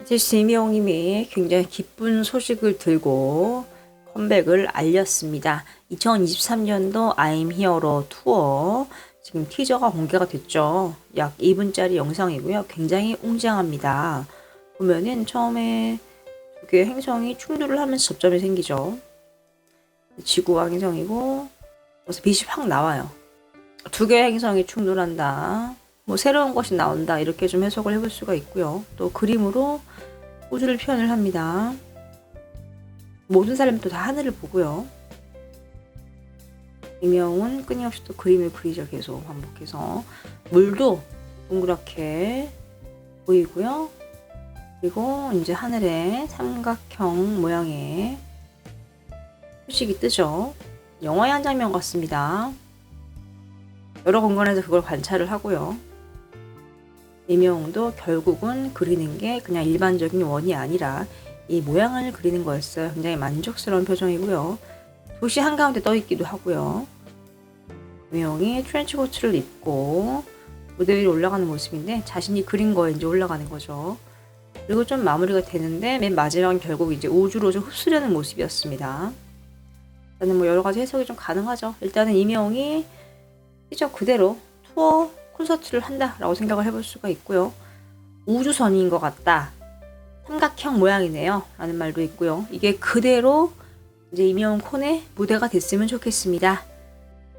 아티스트 이미영님이 굉장히 기쁜 소식을 들고 컴백을 알렸습니다. 2023년도 I'm Here로 투어 지금 티저가 공개가 됐죠. 약 2분짜리 영상이고요. 굉장히 웅장합니다. 보면은 처음에 두 개의 행성이 충돌을 하면서 접점이 생기죠. 지구와 행성이고 그래서 빛이 확 나와요. 두 개의 행성이 충돌한다. 뭐 새로운 것이 나온다. 이렇게 좀 해석을 해볼 수가 있고요. 또 그림으로 우주를 표현을 합니다. 모든 사람이 또 다 하늘을 보고요. 이명은 끊임없이 또 그림을 그리죠. 계속 반복해서. 물도 동그랗게 보이고요. 그리고 이제 하늘에 삼각형 모양의 표식이 뜨죠. 영화의 한 장면 같습니다. 여러 공간에서 그걸 관찰을 하고요. 이명도 결국은 그리는 게 그냥 일반적인 원이 아니라 이 모양을 그리는 거였어요. 굉장히 만족스러운 표정이고요. 도시 한가운데 떠 있기도 하고요. 이명이 트렌치코트를 입고 무대 위로 올라가는 모습인데 자신이 그린 거에 이제 올라가는 거죠. 그리고 좀 마무리가 되는데 맨 마지막은 결국 이제 우주로 좀 흡수되는 모습이었습니다. 일단은 뭐 여러 가지 해석이 좀 가능하죠. 일단은 이명이 티저 그대로 투어 콘서트를 한다라고 생각을 해볼 수가 있고요. 우주선인 것 같다. 삼각형 모양이네요. 라는 말도 있고요. 이게 그대로 이제 이명 콘의 무대가 됐으면 좋겠습니다.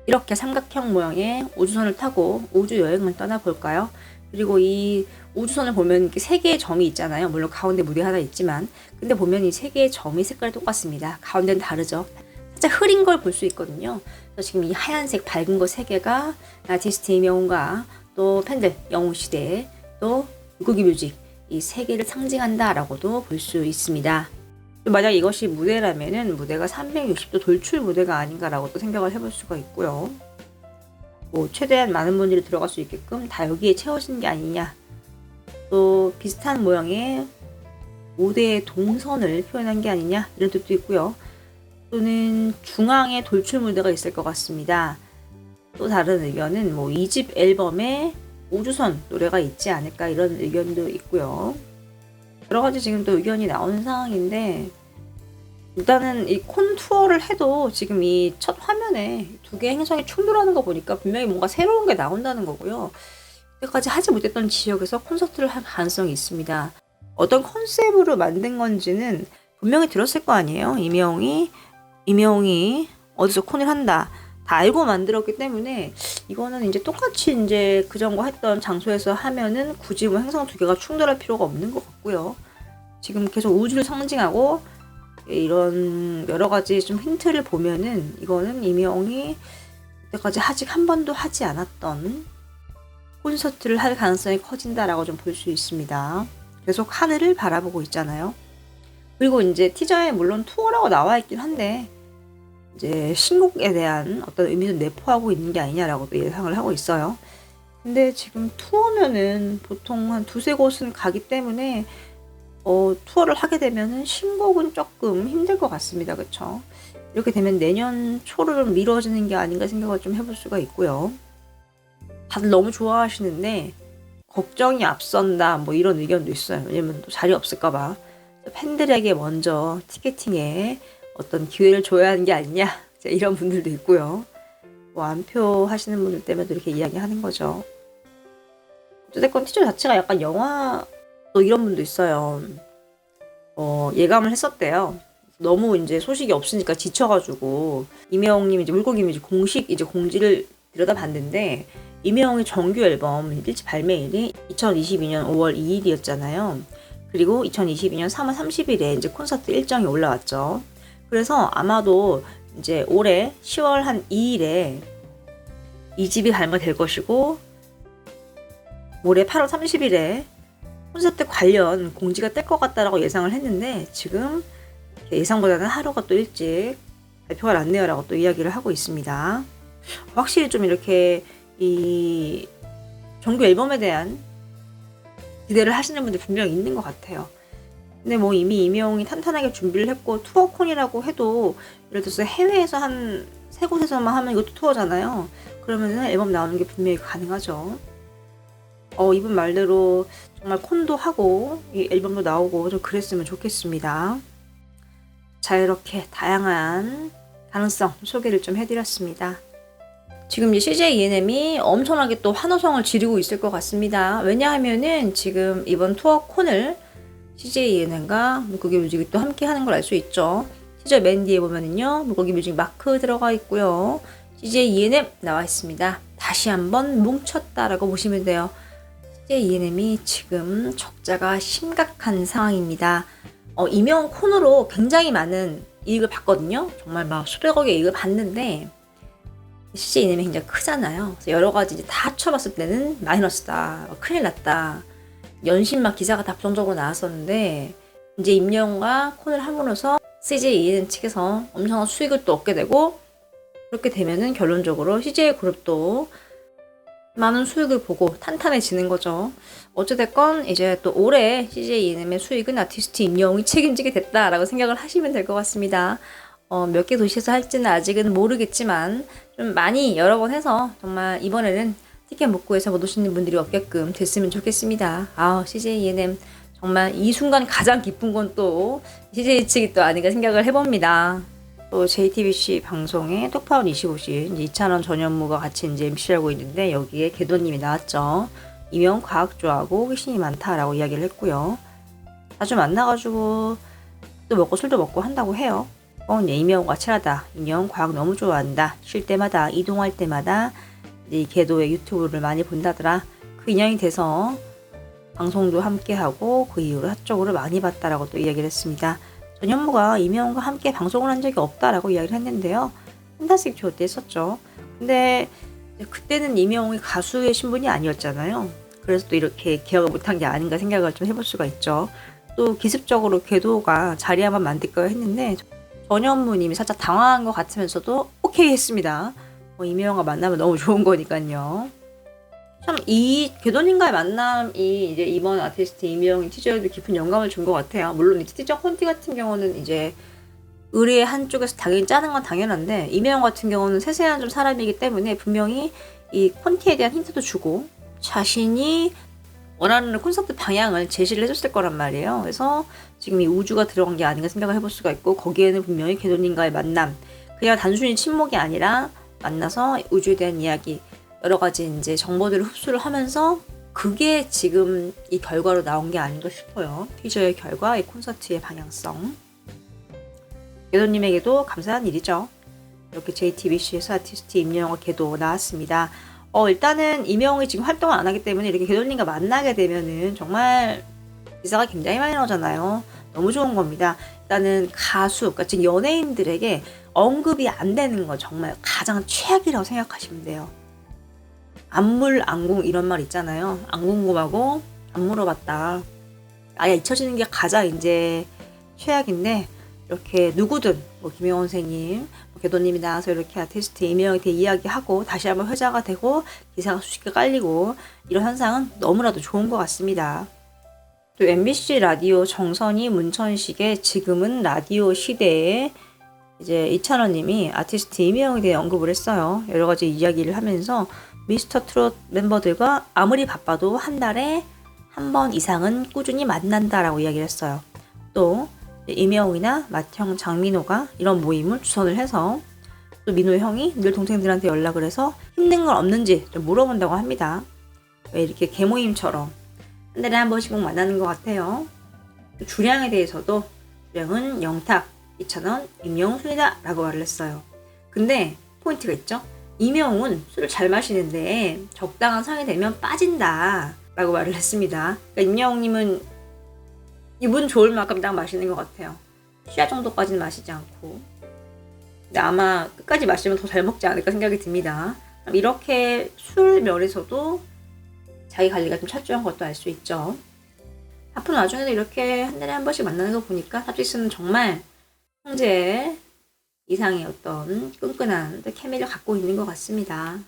이렇게 삼각형 모양의 우주선을 타고 우주 여행을 떠나볼까요? 그리고 이 우주선을 보면 이렇게 세 개의 점이 있잖아요. 물론 가운데 무대 하나 있지만 근데 보면 이 세 개의 점이 색깔이 똑같습니다. 가운데는 다르죠. 살짝 흐린 걸 볼 수 있거든요. 그래서 지금 이 하얀색 밝은 거 세 개가 아티스트 이명훈과 또 팬들 영웅시대 또 물고기 뮤직 이 세 개를 상징한다라고도 볼 수 있습니다. 만약 이것이 무대라면은 무대가 360도 돌출 무대가 아닌가라고 또 생각을 해볼 수가 있고요. 뭐 최대한 많은 분들이 들어갈 수 있게끔 다 여기에 채워진 게 아니냐. 또 비슷한 모양의 무대의 동선을 표현한 게 아니냐 이런 뜻도 있고요. 또는 중앙에 돌출 무대가 있을 것 같습니다. 또 다른 의견은 뭐 2집 앨범에 우주선 노래가 있지 않을까 이런 의견도 있고요. 여러 가지 지금 또 의견이 나오는 상황인데 일단은 이 콘 투어를 해도 지금 이 첫 화면에 두 개의 행성이 충돌하는 거 보니까 분명히 뭔가 새로운 게 나온다는 거고요. 여태까지 하지 못했던 지역에서 콘서트를 할 가능성이 있습니다. 어떤 컨셉으로 만든 건지는 분명히 들었을 거 아니에요. 이명이 어디서 콘을 한다. 다 알고 만들었기 때문에 이거는 이제 똑같이 이제 그전과 했던 장소에서 하면은 굳이 뭐 행성 두 개가 충돌할 필요가 없는 것 같고요. 지금 계속 우주를 상징하고 이런 여러 가지 좀 힌트를 보면은 이거는 이명이 여태까지 아직 한 번도 하지 않았던 콘서트를 할 가능성이 커진다라고 좀 볼 수 있습니다. 계속 하늘을 바라보고 있잖아요. 그리고 이제 티저에 물론 투어라고 나와 있긴 한데 이제 신곡에 대한 어떤 의미를 내포하고 있는 게 아니냐라고도 예상을 하고 있어요. 근데 지금 투어면은 보통 한 두세 곳은 가기 때문에 투어를 하게 되면은 신곡은 조금 힘들 것 같습니다. 그쵸? 이렇게 되면 내년 초로 미뤄지는 게 아닌가 생각을 좀 해볼 수가 있고요. 다들 너무 좋아하시는데 걱정이 앞선다 뭐 이런 의견도 있어요. 왜냐면 또 자리 없을까봐 팬들에게 먼저 티켓팅에 어떤 기회를 줘야 하는 게 아니냐 이런 분들도 있고요. 뭐 안표 하시는 분들 때문에 이렇게 이야기하는 거죠. 어쨌든 티저 자체가 약간 영화 또 이런 분도 있어요. 예감을 했었대요. 너무 이제 소식이 없으니까 지쳐가지고 이명님 이제 물고기 뮤직 공식 이제 공지를 들여다봤는데 이명의 정규 앨범 1집 발매일이 2022년 5월 2일이었잖아요. 그리고 2022년 3월 30일에 이제 콘서트 일정이 올라왔죠. 그래서 아마도 이제 올해 10월 한 2일에 2집이 발매될 것이고 올해 8월 30일에 콘서트 관련 공지가 뜰 것 같다라고 예상을 했는데 지금 예상보다는 하루가 또 일찍 발표가 났네요라고 또 이야기를 하고 있습니다. 확실히 좀 이렇게 이 정규 앨범에 대한 기대를 하시는 분들 분명히 있는 것 같아요. 근데 뭐 이미 이명이 탄탄하게 준비를 했고 투어콘이라고 해도 예를 들어서 해외에서 한 세 곳에서만 하면 이것도 투어잖아요. 그러면은 앨범 나오는 게 분명히 가능하죠. 이분 말대로 정말 콘도 하고 이 앨범도 나오고 좀 그랬으면 좋겠습니다. 자, 이렇게 다양한 가능성 소개를 좀 해드렸습니다. 지금 이제 CJ ENM이 엄청나게 또 환호성을 지르고 있을 것 같습니다. 왜냐하면은 지금 이번 투어 콘을 CJ ENM과 물고기 뮤직이 또 함께 하는 걸 알 수 있죠. 티저 맨 뒤에 보면은요, 물고기 뮤직 마크 들어가 있고요. CJ ENM 나와 있습니다. 다시 한번 뭉쳤다라고 보시면 돼요. CJ ENM이 지금 적자가 심각한 상황입니다. 이명 콘으로 굉장히 많은 이익을 봤거든요. 정말 막 수백억의 이익을 봤는데 CJ ENM이 굉장히 크잖아요. 그래서 여러 가지 이제 다 합쳐봤을 때는 마이너스다, 큰일 났다. 연신 막 기사가 다 부정적으로 나왔었는데 이제 임영웅과 콘을 함으로써 CJ ENM 측에서 엄청난 수익을 또 얻게 되고, 그렇게 되면은 결론적으로 CJ 그룹도 많은 수익을 보고 탄탄해지는 거죠. 어찌됐건 이제 또 올해 CJ ENM의 수익은 아티스트 임영웅이 책임지게 됐다라고 생각을 하시면 될 것 같습니다. 몇 개 도시에서 할지는 아직은 모르겠지만 좀 많이 여러 번 해서 정말 이번에는 티켓 못 구해서 못 오시는 분들이 없게끔 됐으면 좋겠습니다. CJ ENM 정말 이 순간 가장 기쁜 건 또 CJ 측이 또 아닌가 생각을 해봅니다. 또 JTBC 방송에 톡파운 25시 이제 이찬원 전 연무가 같이 이제 MC하고 있는데 여기에 개도님이 나왔죠. 이명 과학조하고 호기심이 많다라고 이야기를 했고요. 자주 만나가지고 또 먹고 술도 먹고 한다고 해요. 이제 이명과 친하다. 이명 과학 너무 좋아한다. 쉴 때마다 이동할 때마다 이제 이 개도의 유튜브를 많이 본다더라. 그 인연이 돼서 방송도 함께 하고 그 이후로 핫적으로 많이 봤다라고 또 이야기를 했습니다. 전 현무가 이명과 함께 방송을 한 적이 없다라고 이야기를 했는데요. 판타스틱 듀오 때 했었죠. 근데 그때는 이명웅이 가수의 신분이 아니었잖아요. 그래서 또 이렇게 기억을 못한 게 아닌가 생각을 좀 해볼 수가 있죠. 또 기습적으로 궤도가 자리 한번 만들까 했는데 전현무님이 살짝 당황한 것 같으면서도 오케이 했습니다. 이명웅과 만나면 너무 좋은 거니까요. 참 이 궤도님과의 만남이 이제 이번 아티스트 이명웅 티저에도 깊은 영감을 준 것 같아요. 물론 이 티저 콘티 같은 경우는 이제 의뢰의 한쪽에서 당연히 짜는 건 당연한데 이명웅 같은 경우는 세세한 좀 사람이기 때문에 분명히 이 콘티에 대한 힌트도 주고 자신이 원하는 콘서트 방향을 제시를 해줬을 거란 말이에요. 그래서 지금 이 우주가 들어간 게 아닌가 생각을 해볼 수가 있고, 거기에는 분명히 궤도님과의 만남, 그냥 단순히 친목이 아니라 만나서 우주에 대한 이야기, 여러 가지 이제 정보들을 흡수를 하면서 그게 지금 이 결과로 나온 게 아닌가 싶어요. 티저의 결과, 이 콘서트의 방향성. 궤도님에게도 감사한 일이죠. 이렇게 JTBC에서 아티스트 임영웅과 궤도 나왔습니다. 일단은 임영웅이 지금 활동을 안 하기 때문에 이렇게 궤도님과 만나게 되면은 정말 기사가 굉장히 많이 나오잖아요. 너무 좋은 겁니다. 일단은 가수, 그러니까 지금 연예인들에게 언급이 안 되는 거 정말 가장 최악이라고 생각하시면 돼요. 안물, 안궁 이런 말 있잖아요. 안 궁금하고 안 물어봤다. 아예 잊혀지는 게 가장 이제 최악인데, 이렇게 누구든 김영원 선생님, 궤도님이 나와서 이렇게 아티스트 이명웅에 대해 이야기하고 다시 한번 회자가 되고 기사가 수십 개 깔리고 이런 현상은 너무나도 좋은 것 같습니다. 또 MBC 라디오 정선이 문천식의 지금은 라디오 시대에 이제 이찬원님이 아티스트 이명웅에 대해 언급을 했어요. 여러 가지 이야기를 하면서 미스터 트롯 멤버들과 아무리 바빠도 한 달에 한 번 이상은 꾸준히 만난다라고 이야기를 했어요. 또 이명웅이나 맏형 장민호가 이런 모임을 주선을 해서 또 민호 형이 늘 동생들한테 연락을 해서 힘든 건 없는지 좀 물어본다고 합니다. 왜 이렇게 개모임처럼 한 달에 한 번씩 꼭 만나는 것 같아요. 또 주량에 대해서도 주량은 영탁, 이찬원, 임영웅 순이다 라고 말을 했어요. 근데 포인트가 있죠. 이명웅은 술을 잘 마시는데 적당한 상이 되면 빠진다 라고 말을 했습니다. 그러니까 임영웅님은 기분 좋을 만큼 딱 마시는 것 같아요. 취할 정도까지는 마시지 않고. 근데 아마 끝까지 마시면 더 잘 먹지 않을까 생각이 듭니다. 이렇게 술 면에서도 자기 관리가 좀 철저한 것도 알 수 있죠. 바쁜 와중에도 이렇게 한 달에 한 번씩 만나는 거 보니까 사투리스는 정말 형제 이상의 어떤 끈끈한 케미를 갖고 있는 것 같습니다.